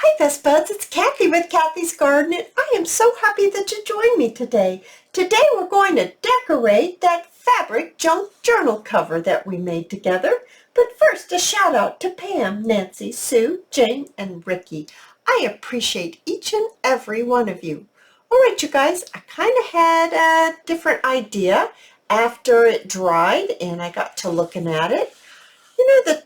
Hi Best Buds, it's Cathy with Cathy's Garden, and I am so happy that you joined me today. Today we're going to decorate that fabric junk journal cover that we made together. But first, a shout out to Pam, Nancy, Sue, Jane, and Ricky. I appreciate each and every one of you. Alright you guys, I kind of had a different idea after it dried and I got to looking at it. You know, the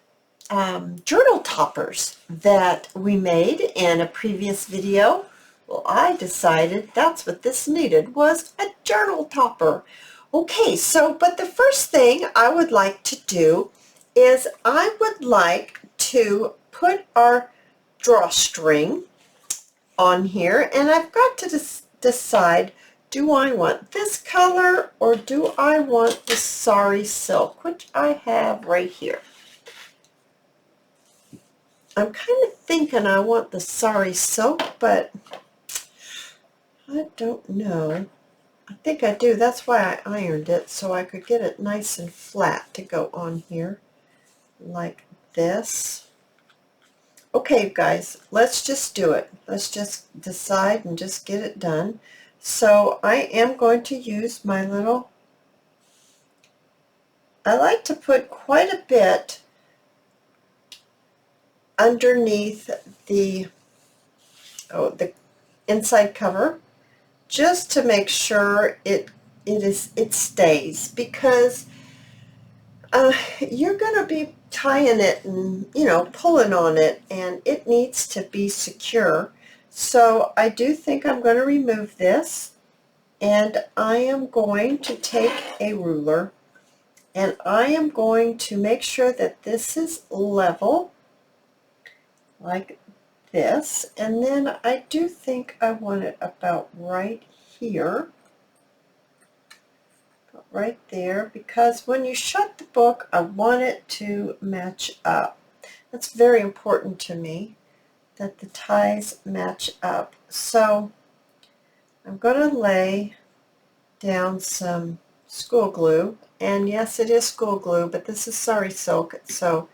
journal toppers that we made in a previous video. Well, I decided that's what this needed, was a journal topper. Okay, but the first thing I would like to do is I would like to put our drawstring on here, and I've got to decide, do I want this color or do I want the sari silk, which I have right here. I'm kind of thinking I want the sari silk, but I don't know. I think I do. That's why I ironed it, so I could get it nice and flat to go on here like this. Okay, guys, let's just do it. Let's just decide and just get it done. So I am going to use my little, I like to put quite a bit underneath the inside cover, just to make sure it stays, because you're going to be tying it and pulling on it, and it needs to be secure. So I do think I'm going to remove this, and I am going to take a ruler and I am going to make sure that this is level like this, and then I do think I want it about right here, right there, because when you shut the book I want it to match up. That's very important to me, that the ties match up. So I'm going to lay down some school glue, and yes, it is school glue, but this is sari silk, so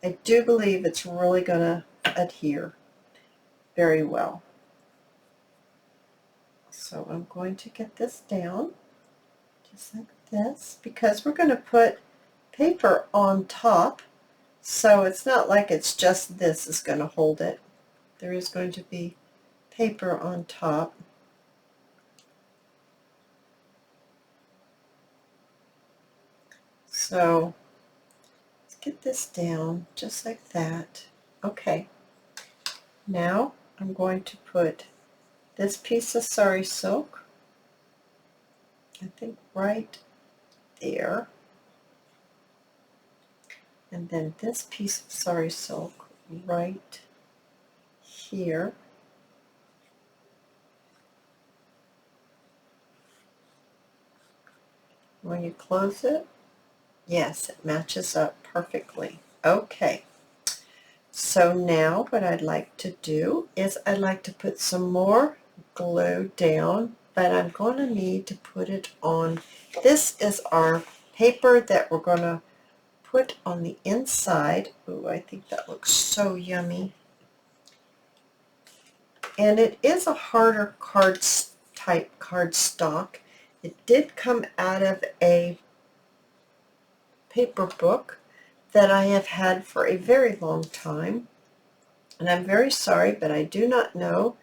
I do believe it's really going to adhere very well. So I'm going to get this down just like this, because we're going to put paper on top, so it's not like it's just this is going to hold it. There is going to be paper on top. So let's get this down just like that. Okay, now I'm going to put this piece of sari silk, I think right there, and then this piece of sari silk right here. When you close it, yes, it matches up perfectly. Okay, so now what I'd like to do is I'd like to put some more glue down, but I'm going to need to put it on. This is our paper that we're going to put on the inside. Ooh, I think that looks so yummy. And it is a harder type cardstock. It did come out of a paper book that I have had for a very long time, and I'm very sorry, but I do not know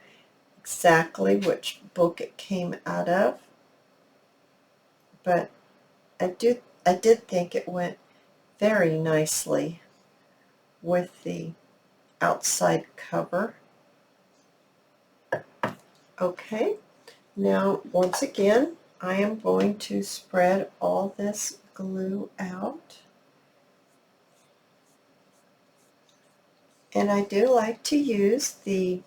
exactly which book it came out of, but I did think it went very nicely with the outside cover. Okay, now once again I am going to spread all this glue out, and I do like to use the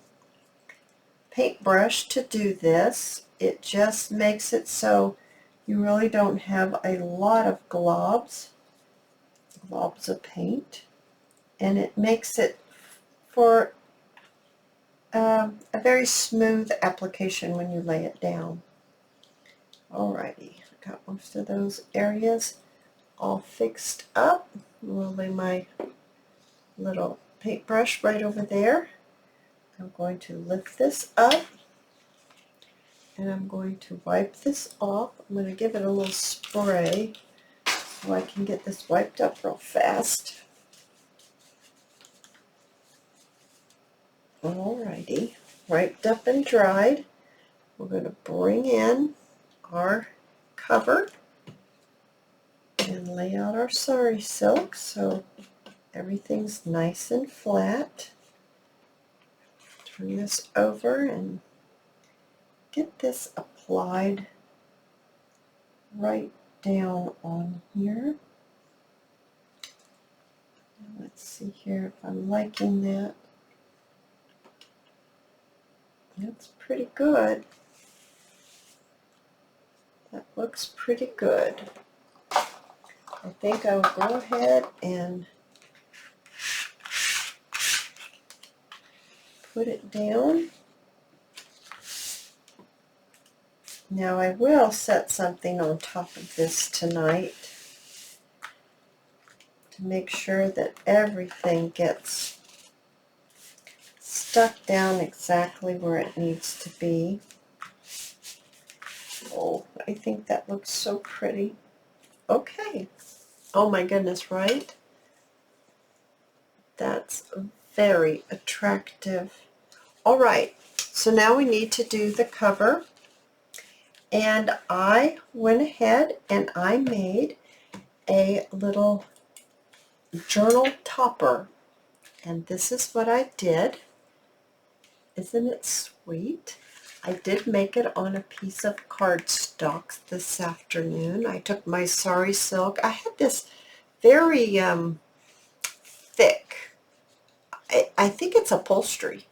paintbrush to do this. It just makes it so you really don't have a lot of globs of paint, and it makes it for a very smooth application when you lay it down. Alrighty, I got most of those areas all fixed up. We'll lay my little paintbrush right over there. I'm going to lift this up and I'm going to wipe this off. I'm going to give it a little spray so I can get this wiped up real fast. Alrighty, wiped up and dried. We're going to bring in our cover and lay out our sari silk so everything's nice and flat. Turn this over and get this applied right down on here. Now let's see here if I'm liking that. That's pretty good. That looks pretty good. I think I'll go ahead and put it down. Now I will set something on top of this tonight to make sure that everything gets stuck down exactly where it needs to be. Oh, I think that looks so pretty. Okay. Oh my goodness, right? That's very attractive. All right, so now we need to do the cover. And I went ahead and I made a little journal topper. And this is what I did. Isn't it sweet? I did make it on a piece of cardstock this afternoon. I took my sari silk. I had this very thick, I think it's upholstery,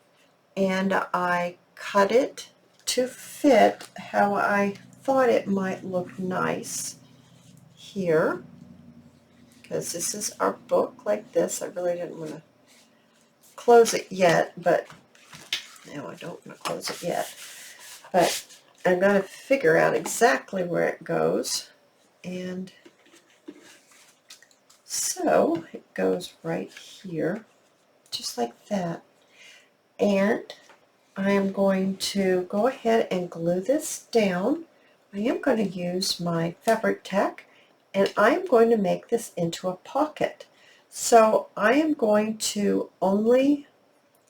and I cut it to fit how I thought it might look nice here, because this is our book like this. I really didn't want to close it yet, but no, I don't want to close it yet. But I'm going to figure out exactly where it goes. And so it goes right here, just like that. And I am going to go ahead and glue this down. I am going to use my fabric tack, and I am going to make this into a pocket. So I am going to only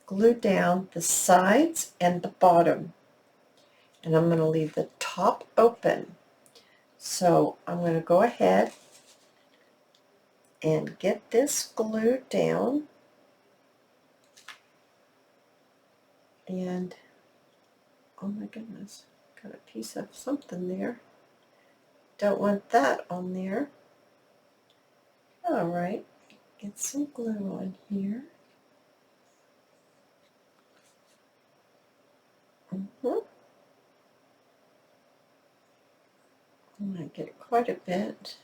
glue down the sides and the bottom, and I'm going to leave the top open. So I'm going to go ahead and get this glued down, and oh my goodness, got a piece of something there. Don't want that on there. All right, get some glue on here. I'm going to get quite a bit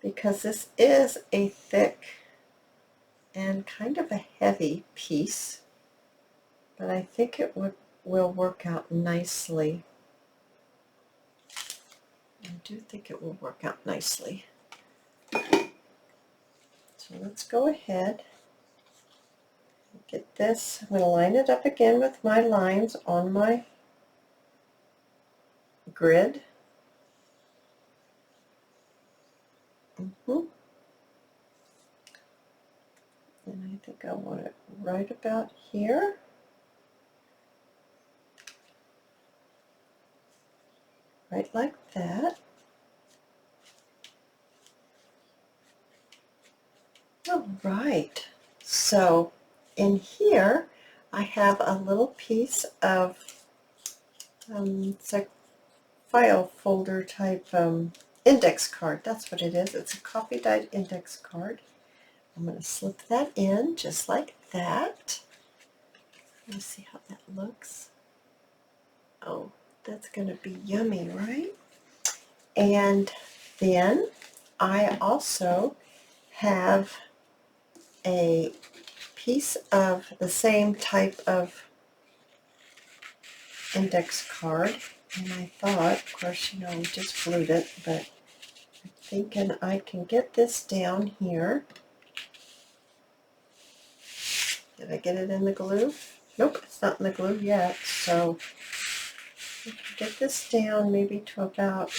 because this is a thick and kind of a heavy piece, but I think it will work out nicely. I do think it will work out nicely. So let's go ahead and get this. I'm going to line it up again with my lines on my grid. And I think I want it right about here. Right like that. All right. So in here I have a little piece of, it's a file folder type index card. That's what it is. It's a coffee dyed index card. I'm going to slip that in just like that. Let me see how that looks. Oh, that's going to be yummy, right? And then I also have a piece of the same type of index card, and I thought, of course, you know, we just glued it, but I'm thinking I can get this down here. Did I get it in the glue? Nope, it's not in the glue yet, so we can get this down maybe to about,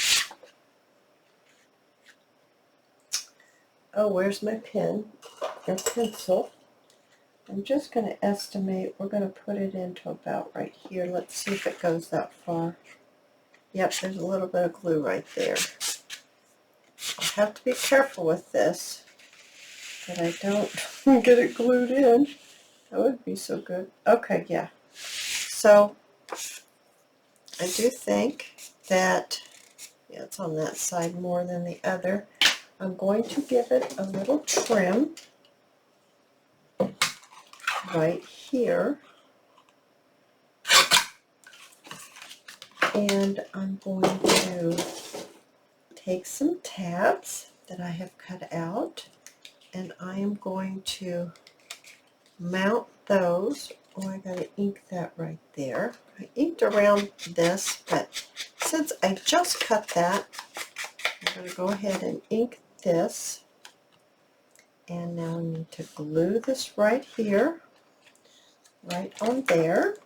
oh, where's my pen or pencil? I'm just going to estimate, we're going to put it into about right here. Let's see if it goes that far. Yep, there's a little bit of glue right there. I have to be careful with this, that I don't get it glued in. That would be so good. Okay, yeah. So I do think that, yeah, it's on that side more than the other. I'm going to give it a little trim right here. And I'm going to take some tabs that I have cut out, and I am going to mount those. Oh, I gotta ink that right there. I inked around this, but since I just cut that, I'm going to go ahead and ink this. And now I need to glue this right here, right on there.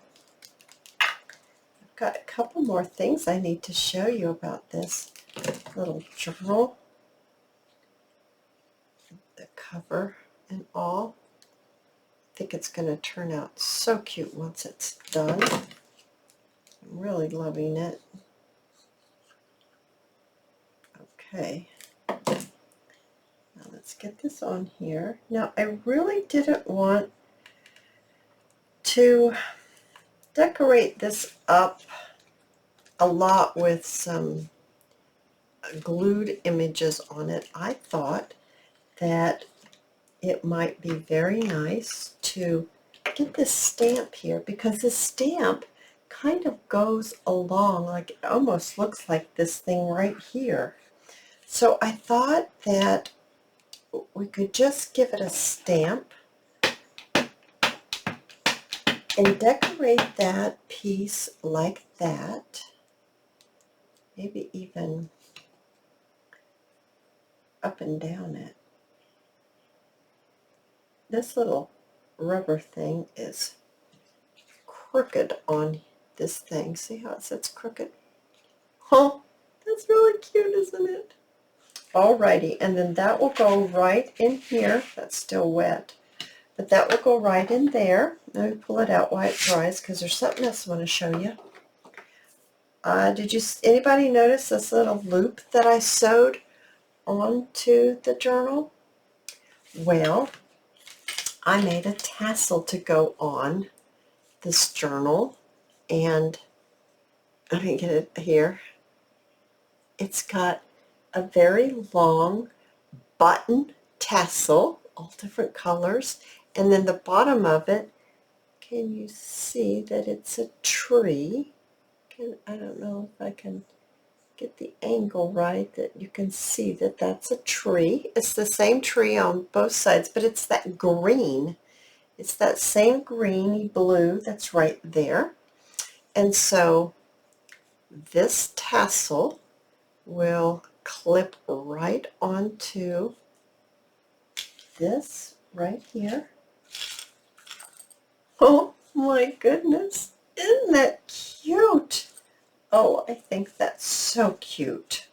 I've got a couple more things I need to show you about this little journal, the cover and all. I think it's going to turn out so cute once it's done. I'm really loving it. Okay, now let's get this on here. Now I really didn't want to decorate this up a lot with some glued images on it. I thought that it might be very nice to get this stamp here, because this stamp kind of goes along, like it almost looks like this thing right here. So I thought that we could just give it a stamp and decorate that piece like that, maybe even up and down it. This little rubber thing is crooked on this thing. See how it sits crooked? Oh, that's really cute, isn't it? Alrighty, and then that will go right in here. That's still wet, but that will go right in there. Let me pull it out while it dries, because there's something else I want to show you. Anybody notice this little loop that I sewed onto the journal? Well, I made a tassel to go on this journal, and let me get it here. It's got a very long button tassel, all different colors, and then the bottom of it, can you see that it's a tree? I don't know if I can get the angle right, that you can see that that's a tree. It's the same tree on both sides, but it's that green. It's that same greeny blue that's right there. And so this tassel will clip right onto this right here. Oh my goodness, isn't that cute? Oh, I think that's so cute.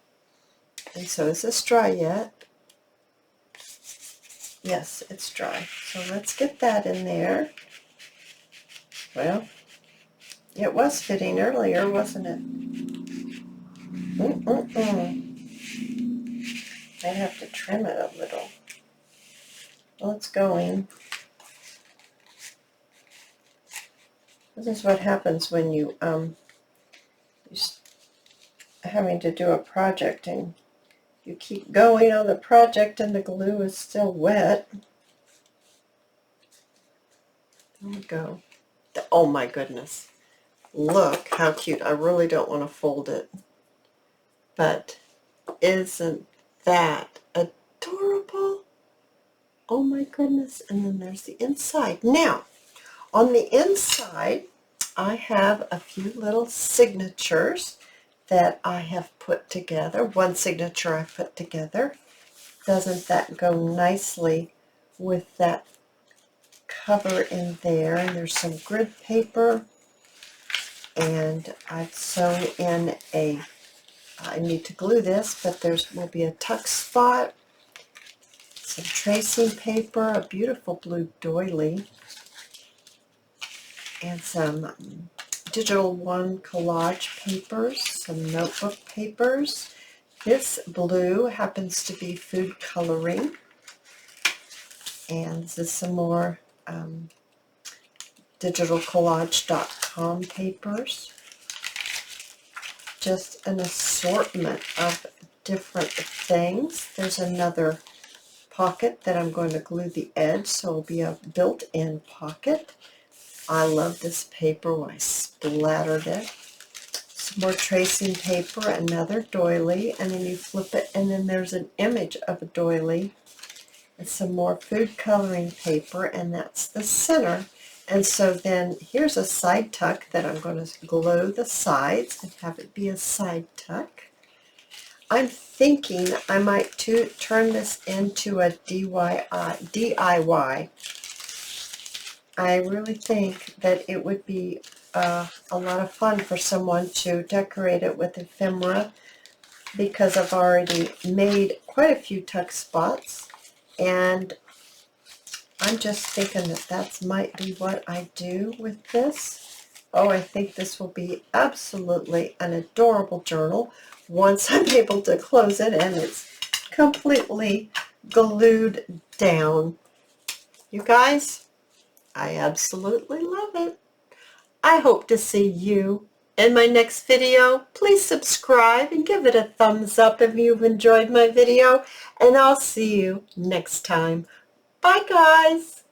And so is this dry yet? Yes, it's dry. So let's get that in there. Well, it was fitting earlier, wasn't it? I have to trim it a little. Well, it's going. This is what happens when you're having to do a project and you keep going on the project and the glue is still wet. There we go. Oh my goodness. Look how cute. I really don't want to fold it, but isn't that adorable? Oh my goodness. And then there's the inside. Now, on the inside, I have a few little signatures that I have put together. One signature I put together. Doesn't that go nicely with that cover in there, and there's some grid paper, and I've sewn in I need to glue this, but will be a tuck spot, some tracing paper, a beautiful blue doily, and some Digital One collage papers, some notebook papers. This blue happens to be food coloring, and this is some more digitalcollage.com papers. Just an assortment of different things. There's another pocket that I'm going to glue the edge, so it'll be a built-in pocket. I love this paper when I splattered it. Some more tracing paper, another doily, and then you flip it, and then there's an image of a doily. And some more food coloring paper, and that's the center. And so then here's a side tuck that I'm going to glue the sides and have it be a side tuck. I'm thinking I might turn this into a DIY. I really think that it would be a lot of fun for someone to decorate it with ephemera, because I've already made quite a few tuck spots, and I'm just thinking that might be what I do with this. Oh, I think this will be absolutely an adorable journal once I'm able to close it and it's completely glued down. You guys, I absolutely love it. I hope to see you in my next video. Please subscribe and give it a thumbs up if you've enjoyed my video, and I'll see you next time. Bye, guys.